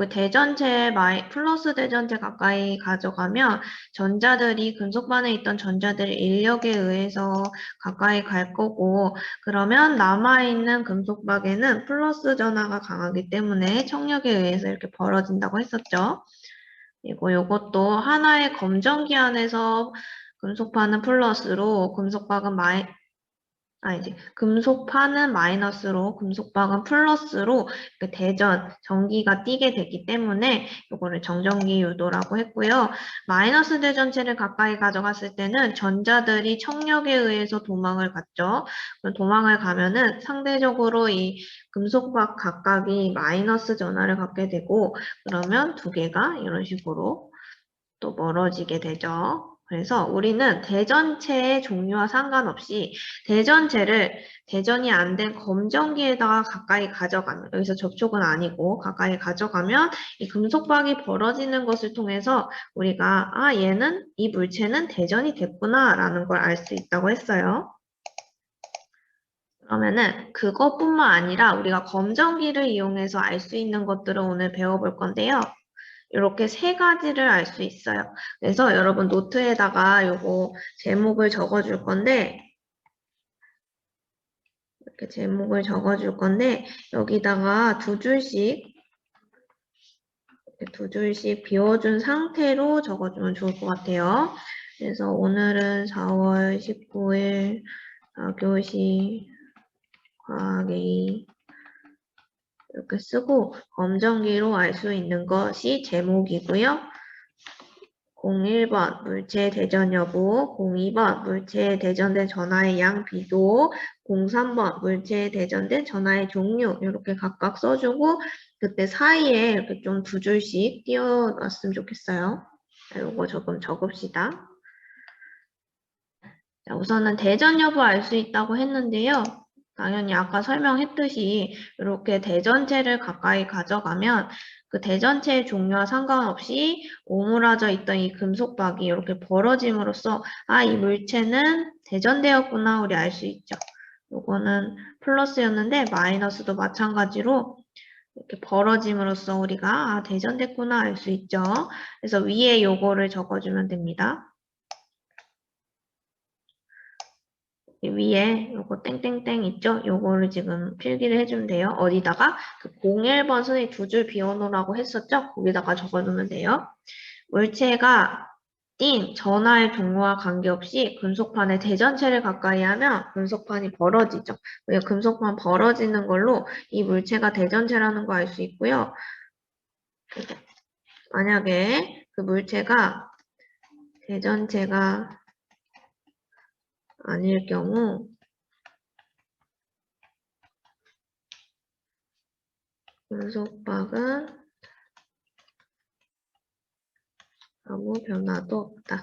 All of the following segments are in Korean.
그 대전체 플러스 대전체 가까이 가져가면 전자들이 금속반에 있던 전자들이 인력에 의해서 가까이 갈 거고 그러면 남아있는 금속박에는 플러스 전하가 강하기 때문에 청력에 의해서 이렇게 벌어진다고 했었죠. 그리고 이것도 하나의 검정기 안에서 금속판은 플러스로 금속박은 금속판은 마이너스로 금속박은 플러스로 대전, 전기가 띄게 되기 때문에 이거를 정전기 유도라고 했고요. 마이너스 대전체를 가까이 가져갔을 때는 전자들이 청력에 의해서 도망을 갔죠. 도망을 가면은 상대적으로 이 금속박 각각이 마이너스 전하를 갖게 되고 그러면 두 개가 이런 식으로 또 멀어지게 되죠. 그래서 우리는 대전체의 종류와 상관없이 대전이 안 된 검전기에다가 가까이 가져가면, 여기서 접촉은 아니고 가까이 가져가면 이 금속박이 벌어지는 것을 통해서 우리가 얘는 이 물체는 대전이 됐구나 라는 걸 알 수 있다고 했어요. 그러면은 그것뿐만 아니라 우리가 검전기를 이용해서 알 수 있는 것들을 오늘 배워볼 건데요. 이렇게 세 가지를 알 수 있어요. 그래서 여러분 노트에다가 요거 제목을 적어줄 건데 이렇게 제목을 적어줄 건데 여기다가 두 줄씩 비워준 상태로 적어주면 좋을 것 같아요. 그래서 오늘은 4월 19일 4교시 과학이 이렇게 쓰고 검정기로 알 수 있는 것이 제목이고요. 01번 물체 대전 여부, 02번 물체에 대전된 전하의 양 비도, 03번 물체에 대전된 전하의 종류 이렇게 각각 써주고 그때 사이에 이렇게 좀 두 줄씩 띄워놨으면 좋겠어요. 이거 조금 적읍시다. 자, 우선은 대전 여부 알 수 있다고 했는데요. 당연히 아까 설명했듯이 이렇게 대전체를 가까이 가져가면 그 대전체의 종류와 상관없이 오므라져 있던 이 금속박이 이렇게 벌어짐으로써 이 물체는 대전되었구나 우리 알 수 있죠. 요거는 플러스였는데 마이너스도 마찬가지로 이렇게 벌어짐으로써 우리가 대전됐구나 알 수 있죠. 그래서 위에 요거를 적어주면 됩니다. 위에 요거 땡땡땡 있죠? 요거를 지금 필기를 해주면 돼요. 어디다가 그 01번 선생님 두 줄 비워놓으라고 했었죠? 거기다가 적어두면 돼요. 물체가 띈 전하의 종류와 관계없이 금속판의 대전체를 가까이 하면 금속판이 벌어지죠. 금속판 벌어지는 걸로 이 물체가 대전체라는 거 알 수 있고요. 만약에 그 물체가 대전체가 아닐 경우 금속박은 아무 변화도 없다.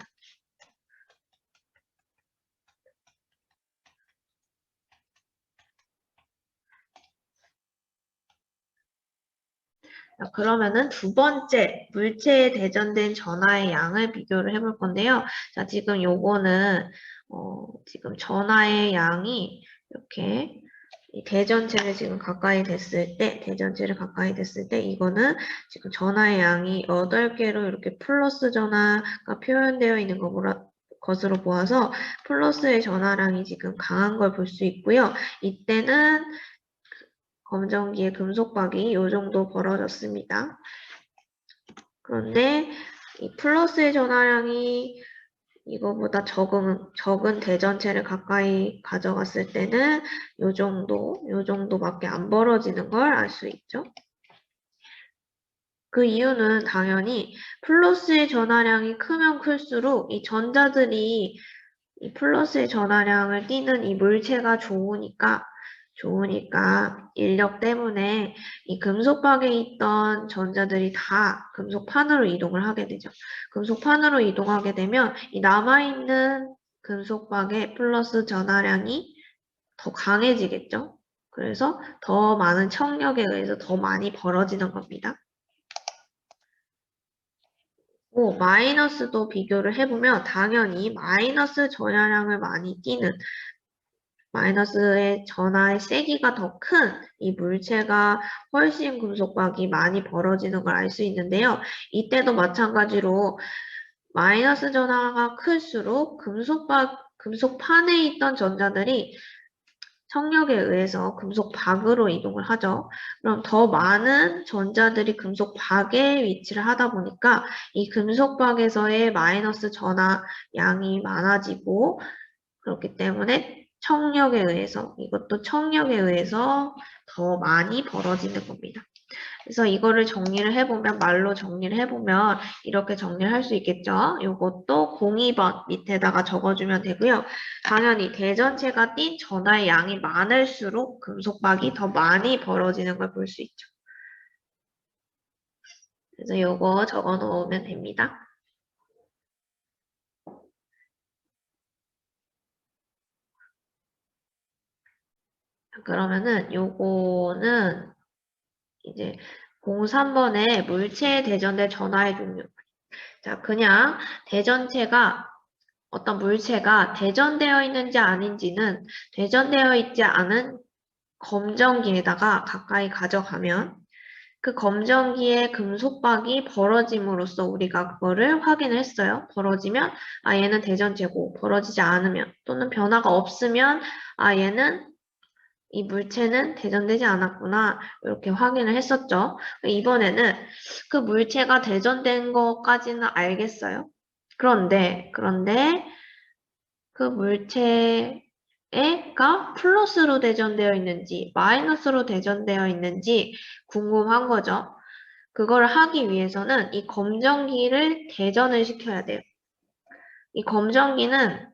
자, 그러면은 두 번째, 물체에 대전된 전하의 양을 비교를 해볼 건데요. 자, 지금 요거는, 지금 전하의 양이 이렇게 대전체를 가까이 됐을 때, 이거는 지금 전하의 양이 8개로 이렇게 플러스 전하가 표현되어 있는 것으로 보아서 플러스의 전하량이 지금 강한 걸 볼 수 있고요. 이때는 검정기의 금속박이 이 정도 벌어졌습니다. 그런데 이 플러스의 전하량이 이거보다 적은 대전체를 가까이 가져갔을 때는 요 정도밖에 안 벌어지는 걸 알 수 있죠. 그 이유는 당연히 플러스의 전하량이 크면 클수록 이 전자들이 이 플러스의 전하량을 띠는 이 물체가 좋으니까 인력 때문에 이 금속박에 있던 전자들이 다 금속판으로 이동을 하게 되죠. 금속판으로 이동하게 되면 이 남아있는 금속박의 플러스 전하량이 더 강해지겠죠. 그래서 더 많은 청력에 의해서 더 많이 벌어지는 겁니다. 마이너스도 비교를 해보면 당연히 마이너스 전하량을 많이 띠는 마이너스의 전하의 세기가 더 큰 이 물체가 훨씬 금속박이 많이 벌어지는 걸 알 수 있는데요. 이때도 마찬가지로 마이너스 전하가 클수록 금속판에 있던 전자들이 청력에 의해서 금속박으로 이동을 하죠. 그럼 더 많은 전자들이 금속박에 위치를 하다 보니까 이 금속박에서의 마이너스 전하 양이 많아지고 그렇기 때문에 이것도 청력에 의해서 더 많이 벌어지는 겁니다. 그래서 이거를 말로 정리를 해보면 이렇게 정리를 할 수 있겠죠. 이것도 02번 밑에다가 적어주면 되고요. 당연히 대전체가 띈 전하의 양이 많을수록 금속박이 더 많이 벌어지는 걸 볼 수 있죠. 그래서 이거 적어 놓으면 됩니다. 그러면은 요거는 이제 03번에 물체에 대전된 전하의 종류. 자, 그냥 어떤 물체가 대전되어 있는지 아닌지는 대전되어 있지 않은 검정기에다가 가까이 가져가면 그 검정기의 금속박이 벌어짐으로써 우리가 그거를 확인을 했어요. 벌어지면 얘는 대전체고 벌어지지 않으면 또는 변화가 없으면 이 물체는 대전되지 않았구나 이렇게 확인을 했었죠. 이번에는 그 물체가 대전된 것까지는 알겠어요. 그런데 그 물체가 플러스로 대전되어 있는지 마이너스로 대전되어 있는지 궁금한 거죠. 그걸 하기 위해서는 이 검정기를 대전을 시켜야 돼요. 이 검정기는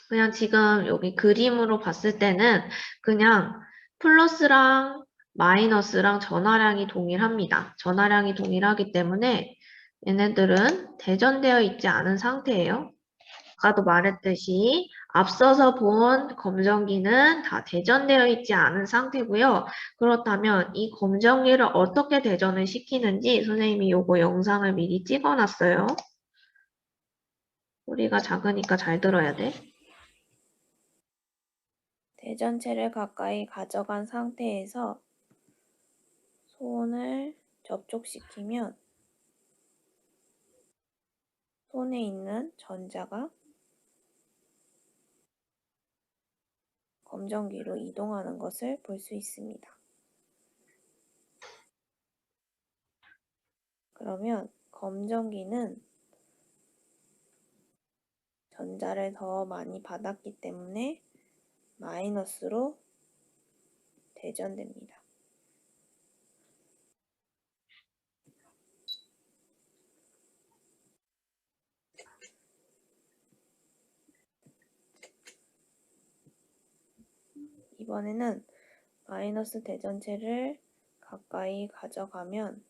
그냥 지금 여기 그림으로 봤을 때는 그냥 플러스랑 마이너스랑 전하량이 동일합니다. 전하량이 동일하기 때문에 얘네들은 대전되어 있지 않은 상태예요. 아까도 말했듯이 앞서서 본 검정기는 다 대전되어 있지 않은 상태고요. 그렇다면 이 검정기를 어떻게 대전을 시키는지 선생님이 요거 영상을 미리 찍어놨어요. 소리가 작으니까 잘 들어야 돼. 대전체를 가까이 가져간 상태에서 손을 접촉시키면 손에 있는 전자가 검정기로 이동하는 것을 볼 수 있습니다. 그러면 검정기는 전자를 더 많이 받았기 때문에 마이너스로 대전됩니다. 이번에는 마이너스 대전체를 가까이 가져가면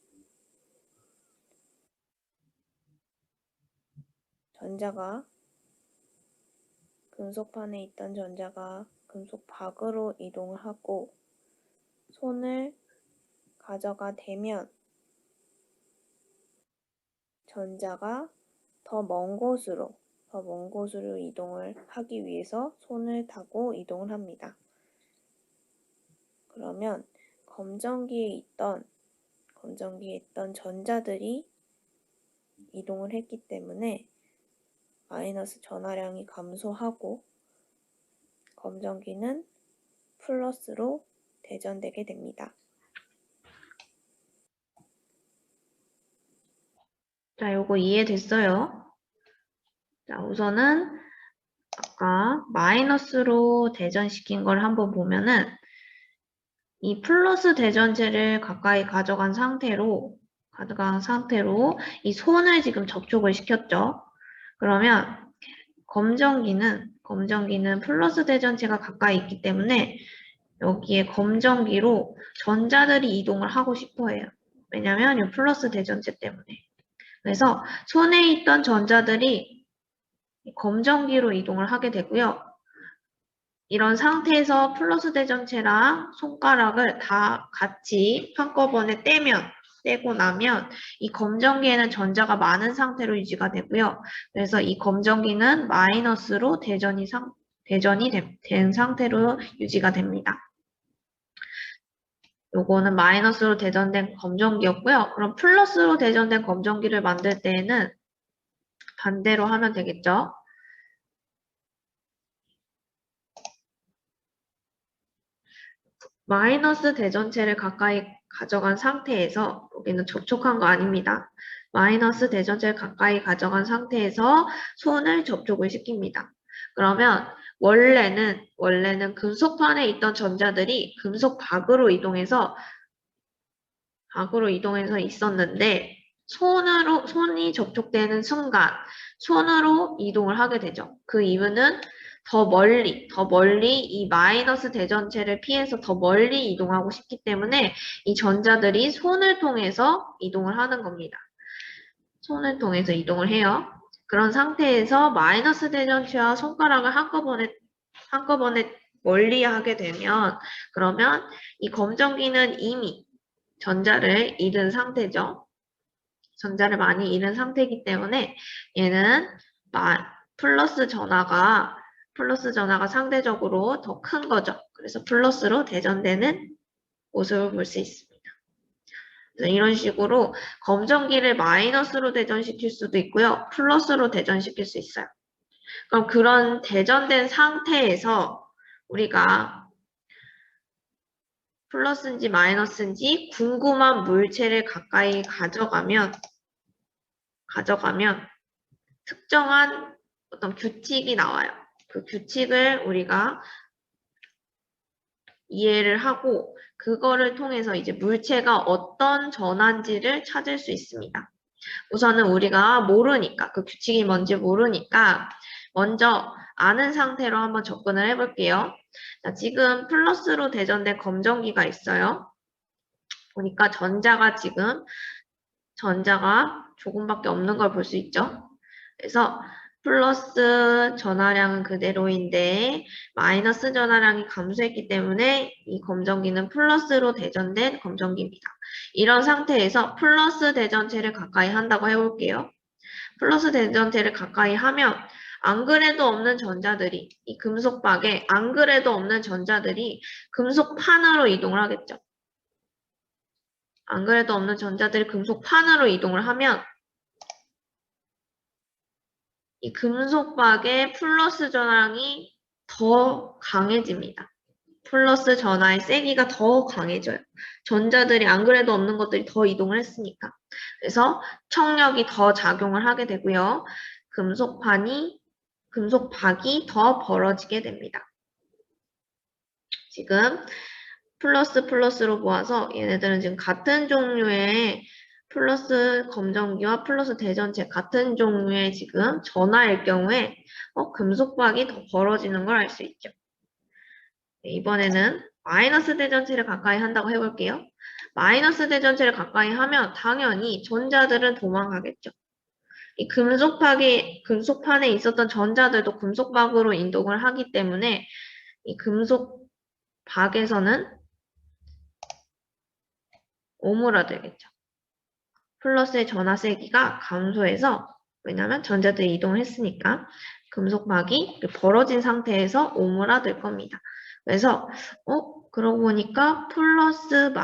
금속판에 있던 전자가 금속박으로 이동을 하고 손을 가져가 대면 전자가 더 먼 곳으로 이동을 하기 위해서 손을 타고 이동을 합니다. 그러면 검정기에 있던 전자들이 이동을 했기 때문에 마이너스 전하량이 감소하고 검정기는 플러스로 대전되게 됩니다. 자, 요거 이해됐어요? 자, 우선은 아까 마이너스로 대전시킨 걸 한번 보면은 이 플러스 대전체를 가까이 가져간 상태로 이 손을 지금 접촉을 시켰죠. 그러면 검정기는 플러스 대전체가 가까이 있기 때문에 여기에 검정기로 전자들이 이동을 하고 싶어 해요. 왜냐면 이 플러스 대전체 때문에. 그래서 손에 있던 전자들이 검정기로 이동을 하게 되고요. 이런 상태에서 플러스 대전체랑 손가락을 다 같이 한꺼번에 떼고 나면 이 검정기에는 전자가 많은 상태로 유지가 되고요. 그래서 이 검정기는 마이너스로 대전이 된 상태로 유지가 됩니다. 요거는 마이너스로 대전된 검정기였고요. 그럼 플러스로 대전된 검정기를 만들 때에는 반대로 하면 되겠죠. 마이너스 대전체를 가까이 가져간 상태에서, 여기는 접촉한 거 아닙니다. 마이너스 대전체를 가까이 가져간 상태에서 손을 접촉을 시킵니다. 그러면 원래는 금속판에 있던 전자들이 금속 박으로 이동해서 있었는데, 손이 접촉되는 순간 손으로 이동을 하게 되죠. 그 이유는 더 멀리 이 마이너스 대전체를 피해서 더 멀리 이동하고 싶기 때문에 이 전자들이 손을 통해서 이동을 하는 겁니다. 손을 통해서 이동을 해요. 그런 상태에서 마이너스 대전체와 손가락을 한꺼번에 멀리 하게 되면, 그러면 이 검정기는 이미 전자를 잃은 상태죠. 전자를 많이 잃은 상태이기 때문에 얘는 플러스 전하가 상대적으로 더 큰 거죠. 그래서 플러스로 대전되는 모습을 볼 수 있습니다. 그래서 이런 식으로 검정기를 마이너스로 대전시킬 수도 있고요. 플러스로 대전시킬 수 있어요. 그럼 그런 대전된 상태에서 우리가 플러스인지 마이너스인지 궁금한 물체를 가까이 가져가면 특정한 어떤 규칙이 나와요. 그 규칙을 우리가 이해를 하고 그거를 통해서 이제 물체가 어떤 전환지를 찾을 수 있습니다. 우선은 우리가 모르니까, 그 규칙이 뭔지 모르니까 먼저 아는 상태로 한번 접근을 해볼게요. 자, 지금 플러스로 대전된 검정기가 있어요. 보니까 전자가 조금밖에 없는 걸 볼 수 있죠. 그래서 플러스 전하량은 그대로인데 마이너스 전하량이 감소했기 때문에 이 검정기는 플러스로 대전된 검정기입니다. 이런 상태에서 플러스 대전체를 가까이 한다고 해볼게요. 플러스 대전체를 가까이 하면 안 그래도 없는 전자들이, 이 금속박에 안 그래도 없는 전자들이 금속판으로 이동을 하겠죠. 안 그래도 없는 전자들이 금속판으로 이동을 하면 이 금속박의 플러스 전하량이 더 강해집니다. 플러스 전하의 세기가 더 강해져요. 전자들이 안 그래도 없는 것들이 더 이동을 했으니까. 그래서 청력이 더 작용을 하게 되고요. 금속박이 더 벌어지게 됩니다. 지금 플러스로 모아서 얘네들은 지금 같은 종류의 플러스 검정기와 플러스 대전체 같은 종류의 지금 전하일 경우에 금속박이 더 벌어지는 걸 알 수 있죠. 네, 이번에는 마이너스 대전체를 가까이 한다고 해볼게요. 마이너스 대전체를 가까이 하면 당연히 전자들은 도망가겠죠. 이 금속판에 있었던 전자들도 금속박으로 이동을 하기 때문에 이 금속박에서는 오므라들겠죠. 플러스의 전하 세기가 감소해서, 왜냐하면 전자들이 이동을 했으니까 금속박이 벌어진 상태에서 오므라들 겁니다. 그래서 그러고 보니까 플러스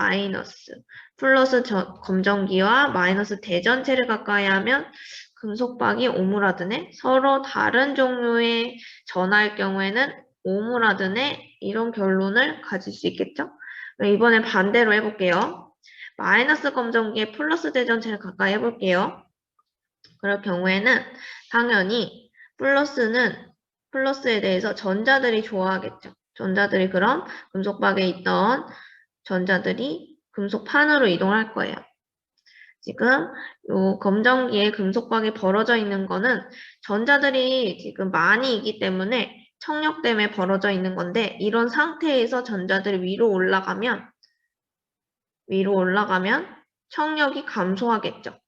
검정기와 마이너스 대전체를 가까이 하면 금속박이 오므라드네. 서로 다른 종류의 전하일 경우에는 오므라드네. 이런 결론을 가질 수 있겠죠. 이번엔 반대로 해볼게요. 마이너스 검정기에 플러스 대전체를 가까이 해볼게요. 그럴 경우에는 당연히 플러스에 대해서 전자들이 좋아하겠죠. 전자들이 그럼 금속박에 있던 전자들이 금속판으로 이동할 거예요. 지금 이 검정기에 금속박이 벌어져 있는 거는 전자들이 지금 많이 있기 때문에 청력 때문에 벌어져 있는 건데, 이런 상태에서 전자들이 위로 올라가면 청력이 감소하겠죠.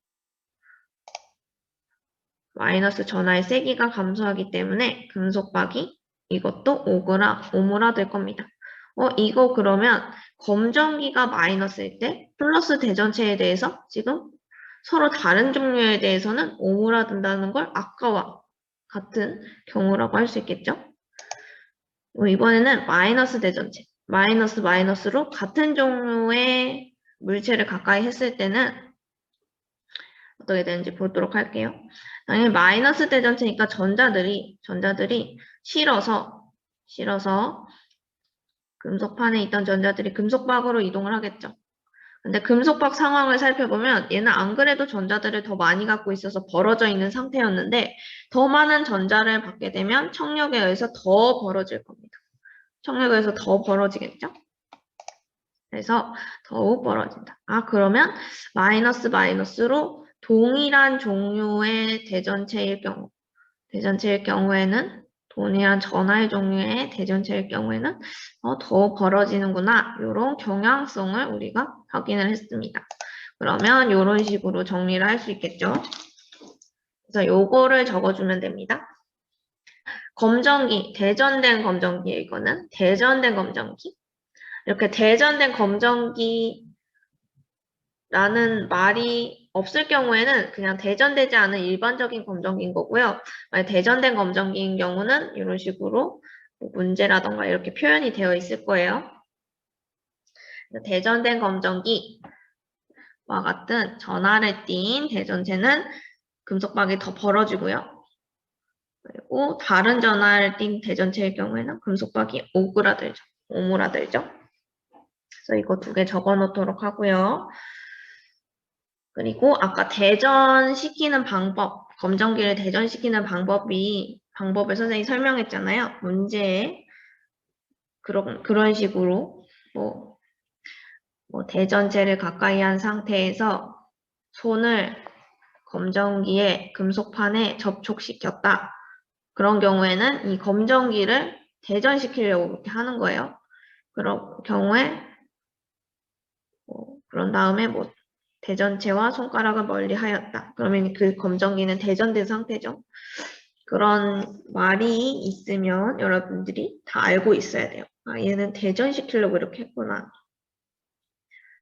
마이너스 전하의 세기가 감소하기 때문에 금속박이 이것도 오므라들 겁니다. 이거 그러면 검정기가 마이너스일 때 플러스 대전체에 대해서 지금 서로 다른 종류에 대해서는 오므라든다는 걸 아까와 같은 경우라고 할 수 있겠죠. 이번에는 마이너스 대전체. 마이너스로 같은 종류의 물체를 가까이 했을 때는 어떻게 되는지 보도록 할게요. 당연히 마이너스 대전체니까 전자들이 실어서 금속판에 있던 전자들이 금속박으로 이동을 하겠죠. 근데 금속박 상황을 살펴보면 얘는 안 그래도 전자들을 더 많이 갖고 있어서 벌어져 있는 상태였는데 더 많은 전자를 받게 되면 청력에 의해서 더 벌어질 겁니다. 청력에 의해서 더 벌어지겠죠? 그래서 더욱 벌어진다. 그러면 마이너스로 동일한 종류의 대전체일 경우에는 동일한 전하의 종류의 대전체일 경우에는 더 벌어지는구나. 이런 경향성을 우리가 확인을 했습니다. 그러면 이런 식으로 정리를 할 수 있겠죠. 그래서 요거를 적어주면 됩니다. 검정기, 대전된 검정기에 이거는 대전된 검정기. 이렇게 대전된 검정기라는 말이 없을 경우에는 그냥 대전되지 않은 일반적인 검정기인 거고요. 만약 대전된 검정기인 경우는 이런 식으로 문제라던가 이렇게 표현이 되어 있을 거예요. 대전된 검정기와 같은 전하를 띤 대전체는 금속박이 더 벌어지고요. 그리고 다른 전하를 띤 대전체일 경우에는 금속박이 오므라들죠. 그래서 이거 2개 적어 놓도록 하고요. 그리고 아까 대전시키는 방법, 검정기를 대전시키는 방법을 선생님이 설명했잖아요. 문제에 그런 식으로 뭐 대전체를 가까이 한 상태에서 손을 검정기의 금속판에 접촉시켰다. 그런 경우에는 이 검정기를 대전시키려고 그렇게 하는 거예요. 그런 경우에 그런 다음에 대전체와 손가락을 멀리하였다. 그러면 그 검정기는 대전된 상태죠. 그런 말이 있으면 여러분들이 다 알고 있어야 돼요. 얘는 대전시키려고 이렇게 했구나.